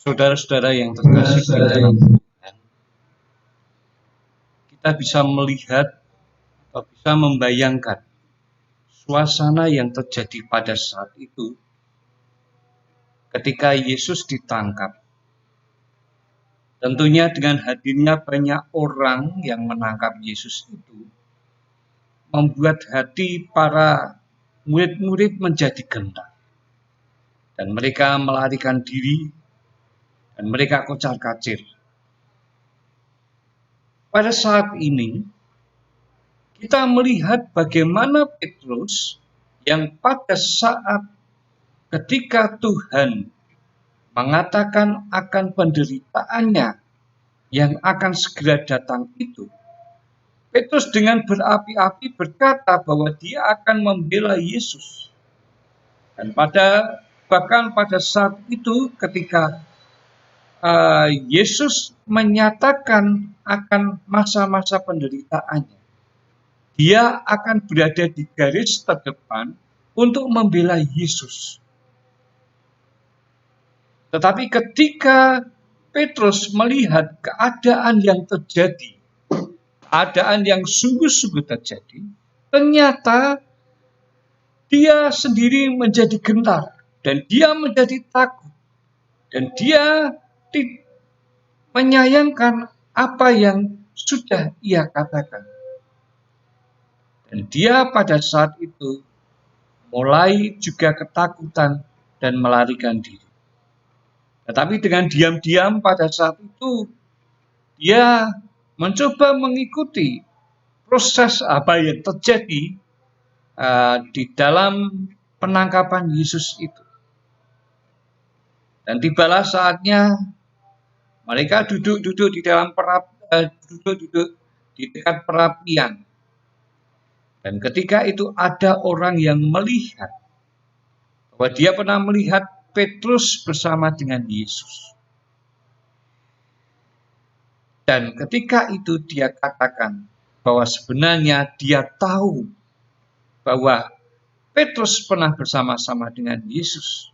Saudara-saudara yang terkasih di dalam Tuhan, kita bisa melihat atau bisa membayangkan suasana yang terjadi pada saat itu ketika Yesus ditangkap. Tentunya dengan hadirnya banyak orang yang menangkap Yesus itu membuat hati para murid-murid menjadi gentar. Dan mereka melarikan diri dan mereka kocar-kacir. Pada saat ini kita melihat bagaimana Petrus yang pada saat ketika Tuhan mengatakan akan penderitaannya yang akan segera datang itu, Petrus dengan berapi-api berkata bahwa dia akan membela Yesus. Dan bahkan pada saat itu ketika Yesus menyatakan akan masa-masa penderitaannya, dia akan berada di garis terdepan untuk membela Yesus. Tetapi ketika Petrus melihat keadaan yang terjadi, keadaan yang sungguh-sungguh terjadi, ternyata dia sendiri menjadi gentar dan dia menjadi takut dan dia menyayangkan apa yang sudah ia katakan. Dan dia pada saat itu mulai juga ketakutan dan melarikan diri. Tetapi dengan diam-diam pada saat itu dia mencoba mengikuti proses apa yang terjadi di dalam penangkapan Yesus itu. Dan tibalah saatnya mereka duduk-duduk di dalam duduk-duduk di dekat perapian. Dan ketika itu ada orang yang melihat bahwa dia pernah melihat Petrus bersama dengan Yesus. Dan ketika itu dia katakan bahwa sebenarnya dia tahu bahwa Petrus pernah bersama-sama dengan Yesus.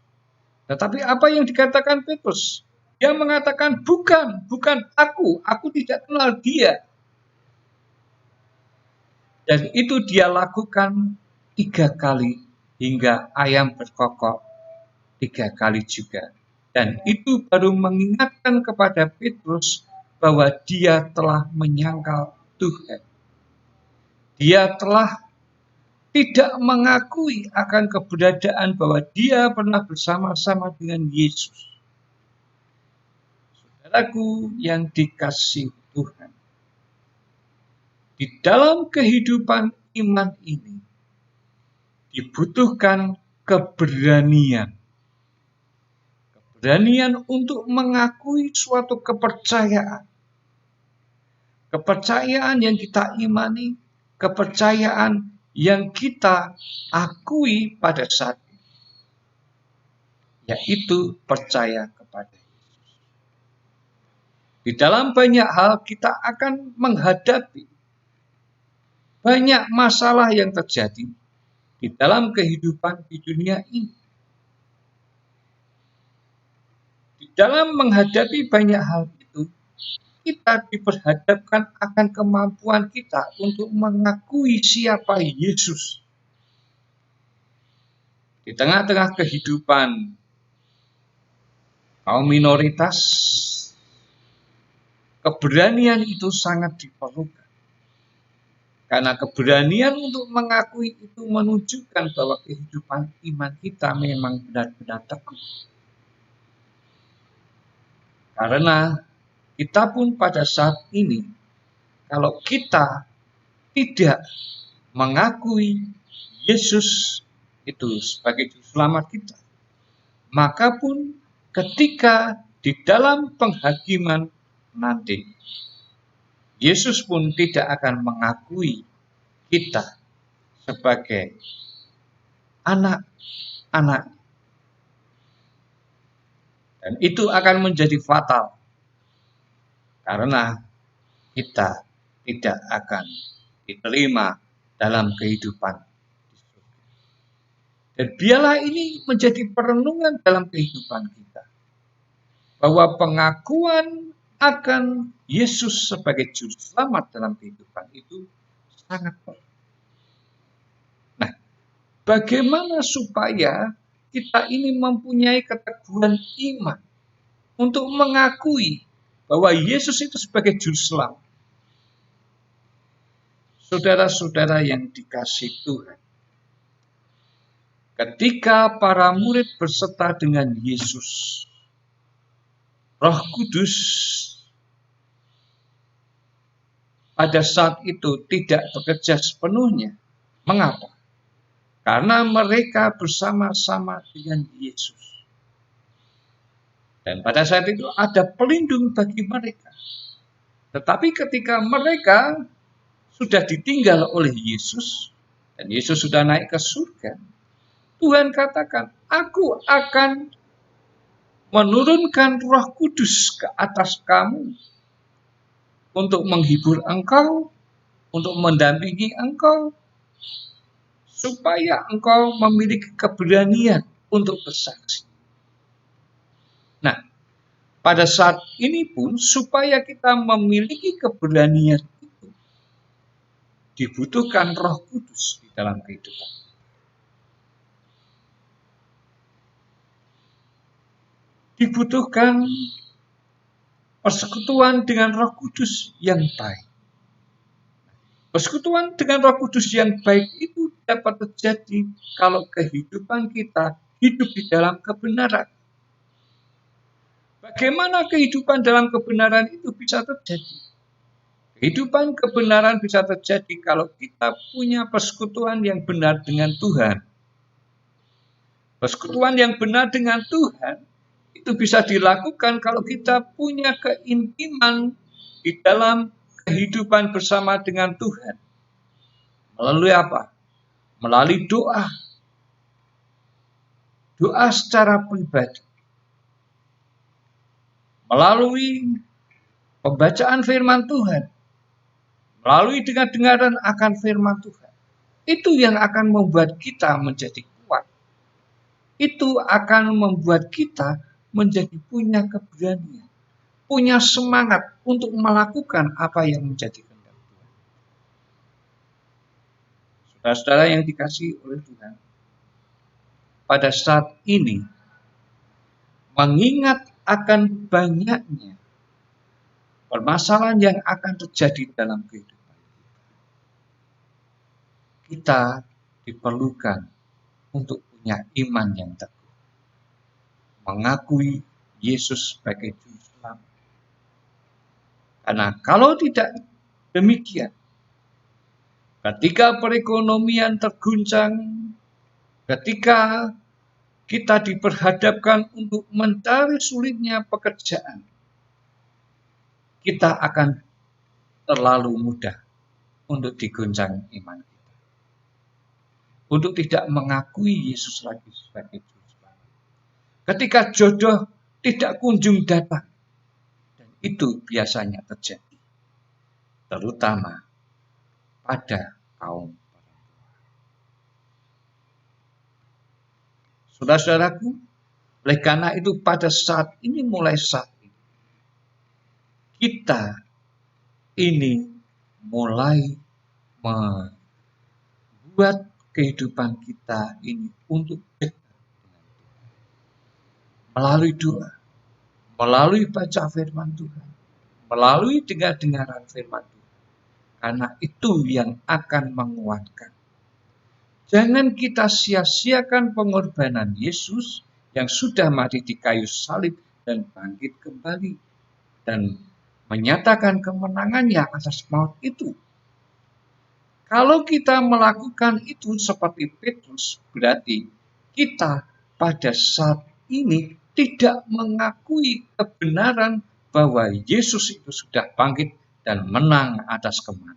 Tetapi apa yang dikatakan Petrus? Dia mengatakan bukan aku tidak kenal dia. Dan itu dia lakukan 3 kali hingga ayam berkokok 3 kali juga. Dan itu baru mengingatkan kepada Petrus bahwa dia telah menyangkal Tuhan. Dia telah tidak mengakui akan keberadaan bahwa dia pernah bersama-sama dengan Yesus. Saudaraku yang dikasihi Tuhan, di dalam kehidupan iman ini dibutuhkan keberanian. Keberanian untuk mengakui suatu kepercayaan. Kepercayaan yang kita imani, kepercayaan yang kita akui pada saat ini, yaitu percaya kepada Yesus. Di dalam banyak hal kita akan menghadapi banyak masalah yang terjadi di dalam kehidupan di dunia ini. Di dalam menghadapi banyak hal itu, kita diperhadapkan akan kemampuan kita untuk mengakui siapa Yesus. Di tengah-tengah kehidupan kaum minoritas, keberanian itu sangat diperlukan. Karena keberanian untuk mengakui itu menunjukkan bahwa kehidupan iman kita memang benar-benar teguh. Karena kita pun pada saat ini, kalau kita tidak mengakui Yesus itu sebagai juru selamat kita, maka pun ketika di dalam penghakiman nanti, Yesus pun tidak akan mengakui kita sebagai anak-anak. Dan itu akan menjadi fatal. Karena kita tidak akan diterima dalam kehidupan. Dan biarlah ini menjadi perenungan dalam kehidupan kita. bahwa pengakuan akan Yesus sebagai juru selamat dalam kehidupan itu sangat penting. Nah, bagaimana supaya kita ini mempunyai keteguhan iman untuk mengakui bahwa Yesus itu sebagai juru selamat? Saudara-saudara yang dikasihi Tuhan, ketika para murid berserta dengan Yesus, Roh Kudus pada saat itu tidak bekerja sepenuhnya. Mengapa? Karena mereka bersama-sama dengan Yesus. Dan pada saat itu ada pelindung bagi mereka. Tetapi ketika mereka sudah ditinggal oleh Yesus, dan Yesus sudah naik ke surga, Tuhan katakan, aku akan menurunkan Roh Kudus ke atas kamu untuk menghibur engkau, untuk mendampingi engkau, supaya engkau memiliki keberanian untuk bersaksi. Nah, pada saat ini pun supaya kita memiliki keberanian itu, dibutuhkan Roh Kudus di dalam kehidupan. Dibutuhkan persekutuan dengan Roh Kudus yang baik. Persekutuan dengan Roh Kudus yang baik itu dapat terjadi kalau kehidupan kita hidup di dalam kebenaran. Bagaimana kehidupan dalam kebenaran itu bisa terjadi? Kehidupan kebenaran bisa terjadi kalau kita punya persekutuan yang benar dengan Tuhan. Persekutuan yang benar dengan Tuhan itu bisa dilakukan kalau kita punya keintiman di dalam kehidupan bersama dengan Tuhan. Melalui apa? Melalui doa. Doa secara pribadi. Melalui pembacaan firman Tuhan. Melalui dengar-dengaran akan firman Tuhan. Itu yang akan membuat kita menjadi kuat. Itu akan membuat kita menjadi punya keberanian. Punya semangat untuk melakukan apa yang menjadi kehendak Tuhan. Saudara-saudara yang dikasihi oleh Tuhan, pada saat ini, mengingat akan banyaknya permasalahan yang akan terjadi dalam kehidupan kita, diperlukan untuk punya iman yang teguh, mengakui Yesus sebagai juru selamat. Karena kalau tidak demikian, ketika perekonomian terguncang, ketika kita diperhadapkan untuk mencari sulitnya pekerjaan, kita akan terlalu mudah untuk diguncang iman kita. Untuk tidak mengakui Yesus lagi sebagai juru selamat. Ketika jodoh tidak kunjung datang, dan itu biasanya terjadi, terutama pada kaum perempuan. Saudara-saudaraku, oleh karena itu pada saat ini, mulai saat ini, kita ini mulai membuat kehidupan kita ini untuk dekat dengan Tuhan. Melalui doa, melalui baca firman Tuhan, melalui dengar-dengaran firman Tuhan. Karena itu yang akan menguatkan. Jangan kita sia-siakan pengorbanan Yesus yang sudah mati di kayu salib dan bangkit kembali dan menyatakan kemenangannya atas maut itu. Kalau kita melakukan itu seperti Petrus, berarti kita pada saat ini tidak mengakui kebenaran bahwa Yesus itu sudah bangkit dan menang atas kematian.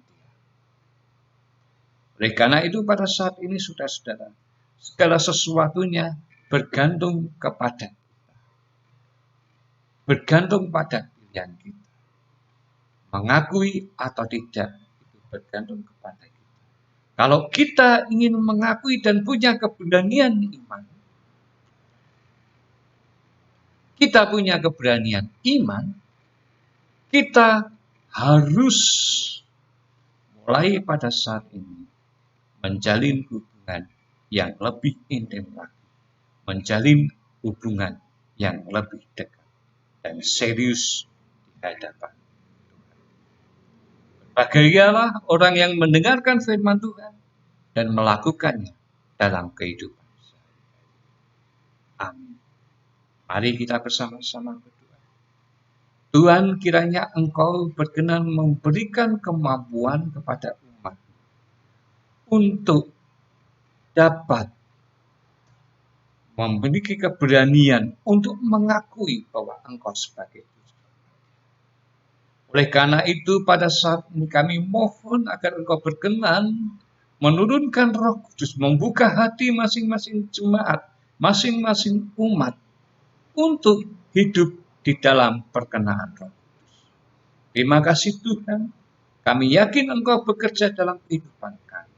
Oleh karena itu pada saat ini, saudara-saudara, segala sesuatunya bergantung kepada kita. Bergantung pada pilihan kita. Mengakui atau tidak, itu bergantung kepada kita. Kalau kita ingin mengakui dan punya keberanian iman, kita punya keberanian iman, kita harus mulai pada saat ini menjalin hubungan yang lebih intim lagi, menjalin hubungan yang lebih dekat dan serius di hadapan Tuhan. Berbahagialah orang yang mendengarkan firman Tuhan dan melakukannya dalam kehidupan. Amin. Mari kita bersama-sama berdoa. Tuhan, kiranya Engkau berkenan memberikan kemampuan kepada umat untuk dapat memiliki keberanian untuk mengakui bahwa Engkau sebagai Tuhan. Oleh karena itu, pada saat ini kami mohon agar Engkau berkenan menurunkan Roh Kudus, membuka hati masing-masing jemaat, masing-masing umat untuk hidup di dalam perkenaan Roh Kudus. Terima kasih Tuhan, kami yakin Engkau bekerja dalam kehidupan kami.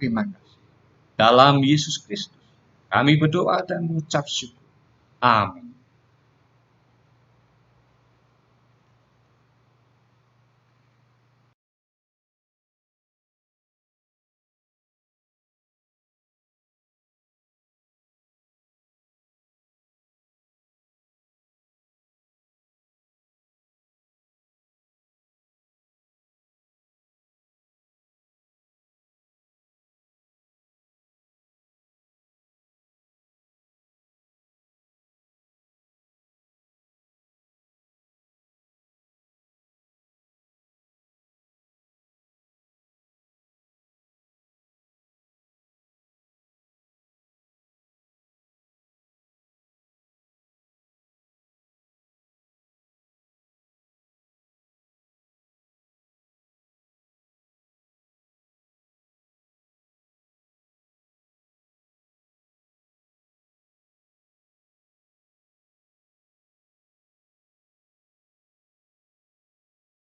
Terima kasih. Dalam Yesus Kristus, kami berdoa dan mengucap syukur. Amin.